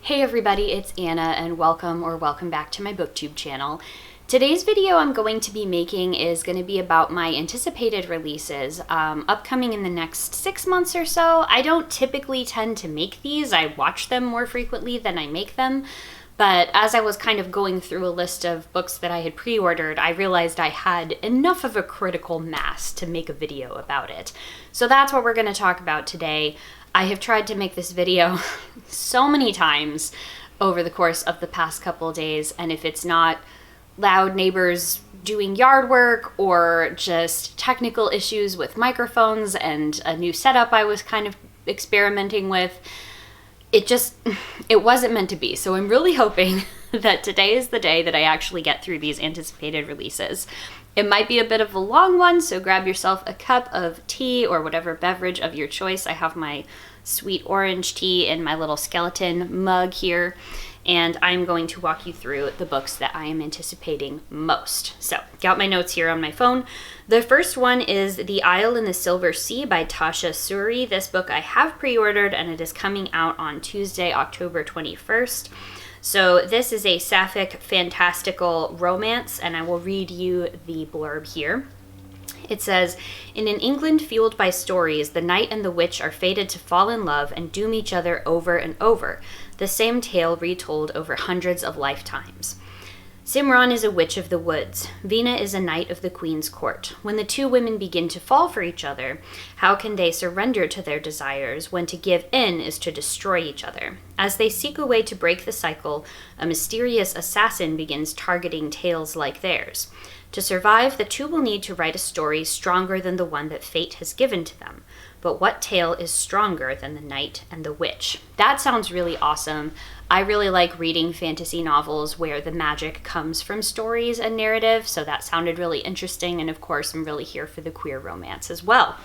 Hey everybody, it's Anna and welcome back to my booktube channel. Today's video I'm going to be making is going to be about my anticipated releases upcoming in the next 6 months or so. I don't typically tend to make these. I watch them more frequently than I make them. But as I was kind of going through a list of books that I had pre-ordered, I realized I had enough of a critical mass to make a video about it. So that's what we're going to talk about today. I have tried to make this video so many times over the course of the past couple of days, and if it's not loud neighbors doing yard work or just technical issues with microphones and a new setup I was kind of experimenting with, it wasn't meant to be. So I'm really hoping that today is the day that I actually get through these anticipated releases. It might be a bit of a long one, so grab yourself a cup of tea or whatever beverage of your choice. I have my sweet orange tea in my little skeleton mug here, and I'm going to walk you through the books that I am anticipating most. So, got my notes here on my phone. The first one is The Isle in the Silver Sea by Tasha Suri. This book I have pre-ordered, and it is coming out on Tuesday, October 21st. So this is a sapphic fantastical romance, and I will read you the blurb here. It says, "In an England fueled by stories, the knight and the witch are fated to fall in love and doom each other over and over, the same tale retold over hundreds of lifetimes. Simran is a witch of the woods. Veena is a knight of the queen's court. When the two women begin to fall for each other, how can they surrender to their desires when to give in is to destroy each other? As they seek a way to break the cycle, a mysterious assassin begins targeting tales like theirs. To survive, the two will need to write a story stronger than the one that fate has given to them. But what tale is stronger than the knight and the witch?" That sounds really awesome. I really like reading fantasy novels where the magic comes from stories and narrative, so that sounded really interesting, and of course I'm really here for the queer romance as well.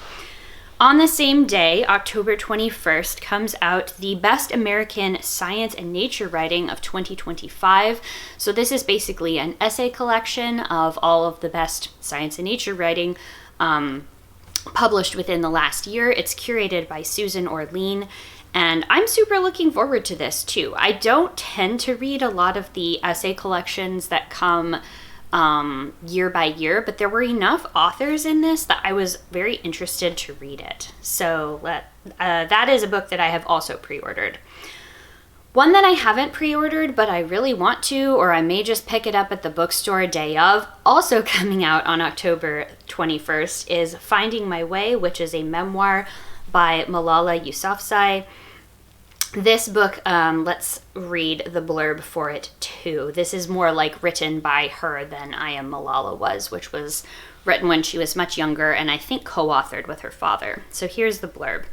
On the same day, October 21st, comes out the Best American Science and Nature Writing of 2025. So this is basically an essay collection of all of the best science and nature writing published within the last year. It's curated by Susan Orlean, and I'm super looking forward to this too. I don't tend to read a lot of the essay collections that come year by year, but there were enough authors in this that I was very interested to read it. So that is a book that I have also pre-ordered. One that I haven't pre-ordered, but I really want to, or I may just pick it up at the bookstore day of, also coming out on October 21st, is Finding My Way, which is a memoir by Malala Yousafzai. This book, let's read the blurb for it too. This is more like written by her than I Am Malala was, which was written when she was much younger and I think co-authored with her father. So here's the blurb.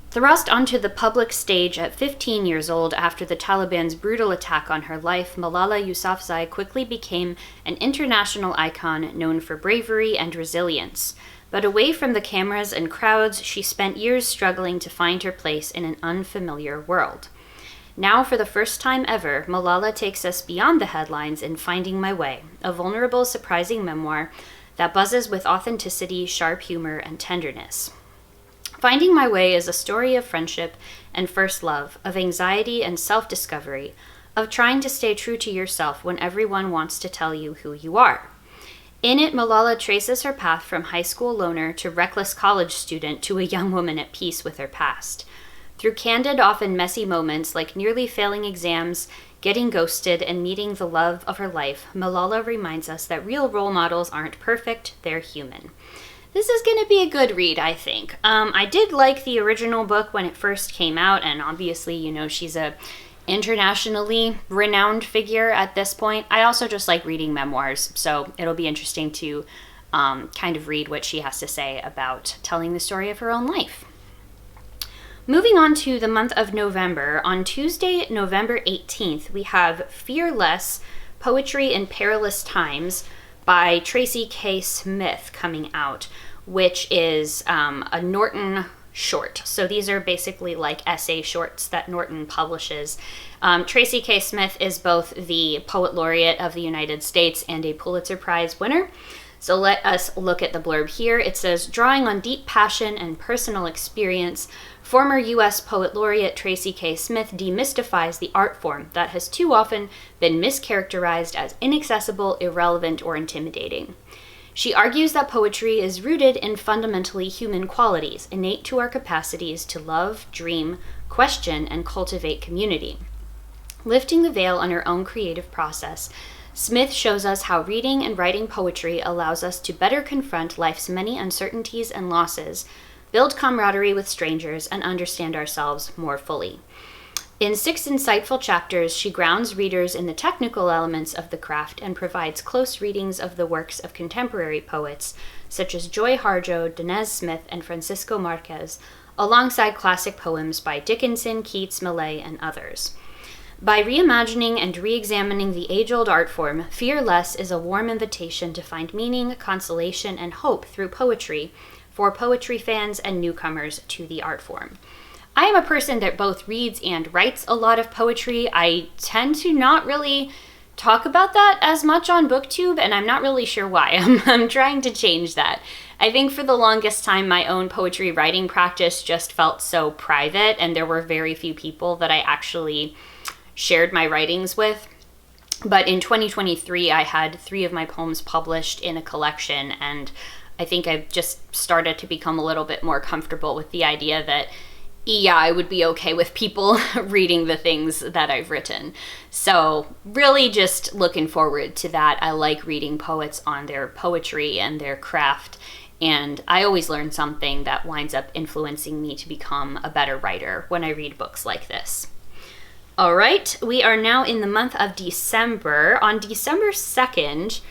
Thrust onto the public stage at 15 years old after the Taliban's brutal attack on her life, Malala Yousafzai quickly became an international icon known for bravery and resilience. But away from the cameras and crowds, she spent years struggling to find her place in an unfamiliar world. Now, for the first time ever, Malala takes us beyond the headlines in Finding My Way, a vulnerable, surprising memoir that buzzes with authenticity, sharp humor, and tenderness. Finding My Way is a story of friendship and first love, of anxiety and self-discovery, of trying to stay true to yourself when everyone wants to tell you who you are. In it, Malala traces her path from high school loner to reckless college student to a young woman at peace with her past. Through candid, often messy moments like nearly failing exams, getting ghosted, and meeting the love of her life, Malala reminds us that real role models aren't perfect, they're human. This is going to be a good read, I think. I did like the original book when it first came out, and obviously, she's a internationally renowned figure at this point. I also just like reading memoirs, so it'll be interesting to kind of read what she has to say about telling the story of her own life. Moving on to the month of November, on Tuesday, November 18th, we have Fearless, Poetry in Perilous Times by Tracy K. Smith coming out, which is a Norton short. So these are basically like essay shorts that Norton publishes. Tracy K. Smith is both the Poet Laureate of the United States and a Pulitzer Prize winner. So let us look at the blurb here. It says, drawing on deep passion and personal experience, former U.S. Poet Laureate Tracy K. Smith demystifies the art form that has too often been mischaracterized as inaccessible, irrelevant, or intimidating. She argues that poetry is rooted in fundamentally human qualities, innate to our capacities to love, dream, question, and cultivate community. Lifting the veil on her own creative process, Smith shows us how reading and writing poetry allows us to better confront life's many uncertainties and losses, build camaraderie with strangers, and understand ourselves more fully. In 6 insightful chapters, she grounds readers in the technical elements of the craft and provides close readings of the works of contemporary poets, such as Joy Harjo, Danez Smith, and Francisco Marquez, alongside classic poems by Dickinson, Keats, Millay, and others. By reimagining and re-examining the age-old art form, Fear Less is a warm invitation to find meaning, consolation, and hope through poetry for poetry fans and newcomers to the art form. I am a person that both reads and writes a lot of poetry. I tend to not really talk about that as much on BookTube, and I'm not really sure why. I'm trying to change that. I think for the longest time, my own poetry writing practice just felt so private, and there were very few people that I actually shared my writings with. But in 2023, I had 3 of my poems published in a collection, and I think I've just started to become a little bit more comfortable with the idea that, yeah, I would be okay with people reading the things that I've written. So really just looking forward to that. I like reading poets on their poetry and their craft, and I always learn something that winds up influencing me to become a better writer when I read books like this. All right, we are now in the month of December. On December 2nd,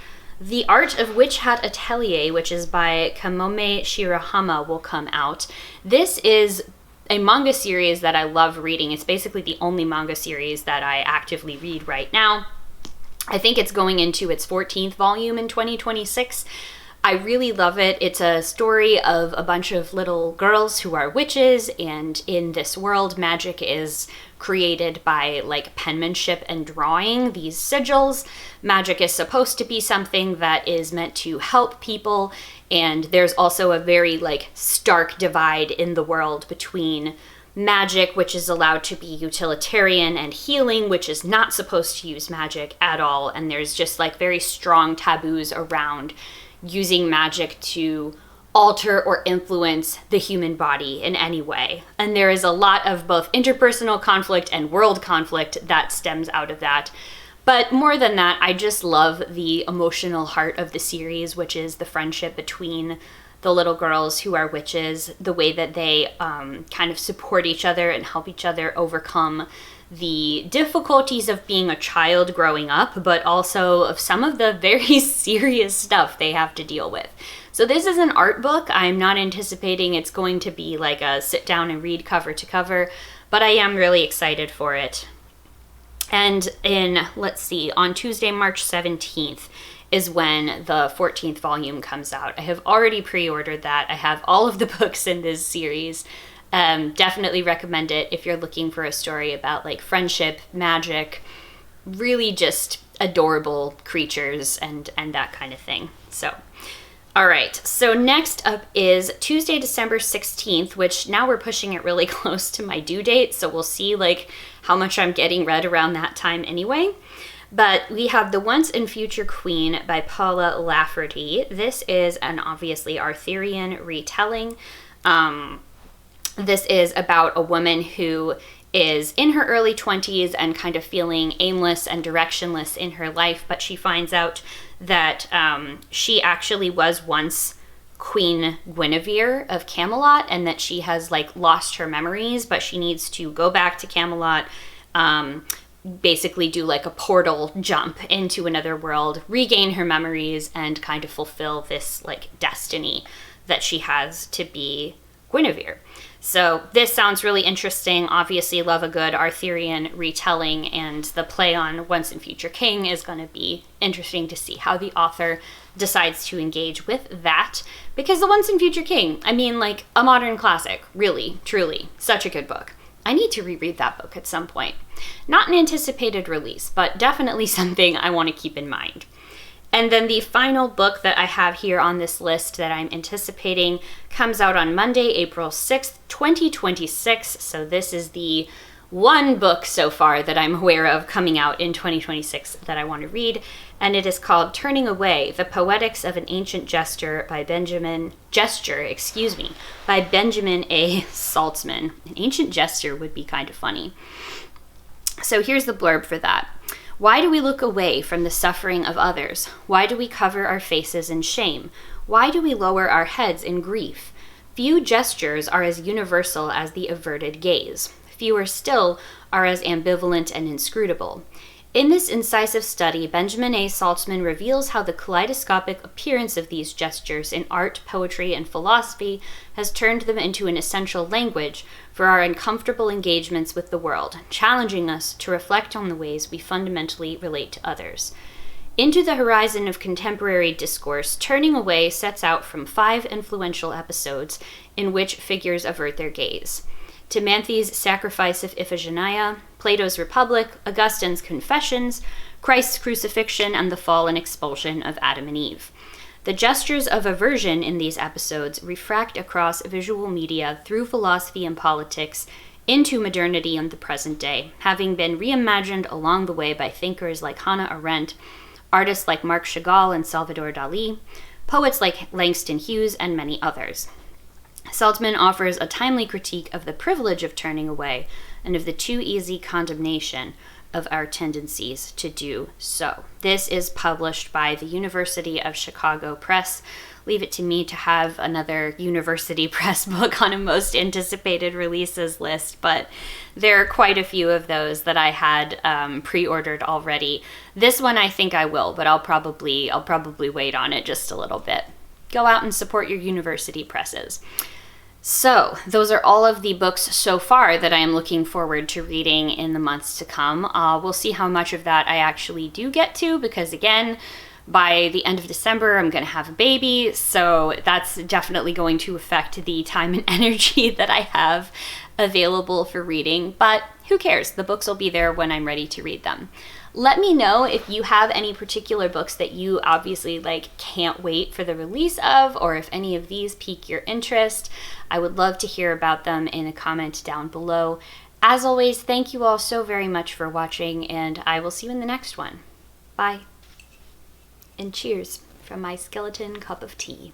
The Art of Witch Hat Atelier, which is by Kamome Shirahama, will come out. This is a manga series that I love reading. It's basically the only manga series that I actively read right now. I think it's going into its 14th volume in 2026. I really love it. It's a story of a bunch of little girls who are witches, and in this world, magic is created by like penmanship and drawing, these sigils. Magic is supposed to be something that is meant to help people, and there's also a very like stark divide in the world between magic, which is allowed to be utilitarian, and healing, which is not supposed to use magic at all. And there's just like very strong taboos around using magic to alter or influence the human body in any way. And there is a lot of both interpersonal conflict and world conflict that stems out of that. But more than that, I just love the emotional heart of the series, which is the friendship between the little girls who are witches, the way that they kind of support each other and help each other overcome the difficulties of being a child growing up, but also of some of the very serious stuff they have to deal with. So this is an art book. I'm not anticipating it's going to be like a sit down and read cover to cover, but I am really excited for it. And on Tuesday, March 17th is when the 14th volume comes out. I have already pre-ordered that. I have all of the books in this series. Definitely recommend it if you're looking for a story about like friendship, magic, really just adorable creatures and that kind of thing. So, all right. So next up is Tuesday, December 16th, which now we're pushing it really close to my due date. So we'll see like how much I'm getting read around that time anyway. But we have The Once and Future Queen by Paula Lafferty. This is an obviously Arthurian retelling. This is about a woman who is in her early 20s and kind of feeling aimless and directionless in her life, but she finds out that she actually was once Queen Guinevere of Camelot, and that she has like lost her memories, but she needs to go back to Camelot, basically do like a portal jump into another world, regain her memories, and kind of fulfill this like destiny that she has to be Guinevere. So this sounds really interesting. Obviously love a good Arthurian retelling, and the play on Once and Future King is going to be interesting to see how the author decides to engage with that, because The Once and Future King, I mean, like a modern classic, really, truly, such a good book. I need to reread that book at some point. Not an anticipated release, but definitely something I want to keep in mind. And then the final book that I have here on this list that I'm anticipating comes out on Monday, April 6th, 2026. So this is the one book so far that I'm aware of coming out in 2026 that I want to read, and it is called Turning Away: The Poetics of an Ancient Gesture by Benjamin A. Saltzman. An ancient gesture would be kind of funny. So here's the blurb for that. Why do we look away from the suffering of others? Why do we cover our faces in shame? Why do we lower our heads in grief? Few gestures are as universal as the averted gaze. Fewer still are as ambivalent and inscrutable. In this incisive study, Benjamin A. Saltzman reveals how the kaleidoscopic appearance of these gestures in art, poetry, and philosophy has turned them into an essential language for our uncomfortable engagements with the world, challenging us to reflect on the ways we fundamentally relate to others. Into the horizon of contemporary discourse, Turning Away sets out from 5 influential episodes in which figures avert their gaze. Timanthi's Sacrifice of Iphigenia, Plato's Republic, Augustine's Confessions, Christ's Crucifixion, and the Fall and Expulsion of Adam and Eve. The gestures of aversion in these episodes refract across visual media through philosophy and politics into modernity and the present day, having been reimagined along the way by thinkers like Hannah Arendt, artists like Marc Chagall and Salvador Dali, poets like Langston Hughes, and many others. Saltzman offers a timely critique of the privilege of turning away and of the too easy condemnation of our tendencies to do so. This is published by the University of Chicago Press. Leave it to me to have another University Press book on a most anticipated releases list, but there are quite a few of those that I had pre-ordered already. This one I think I will, but I'll probably wait on it just a little bit. Go out and support your university presses. So, those are all of the books so far that I am looking forward to reading in the months to come. We'll see how much of that I actually do get to, because again, by the end of December, I'm going to have a baby, so that's definitely going to affect the time and energy that I have available for reading, but who cares? The books will be there when I'm ready to read them. Let me know if you have any particular books that you obviously can't wait for the release of, or if any of these pique your interest. I would love to hear about them in a comment down below. As always, thank you all so very much for watching, and I will see you in the next one. Bye. And cheers from my skeleton cup of tea.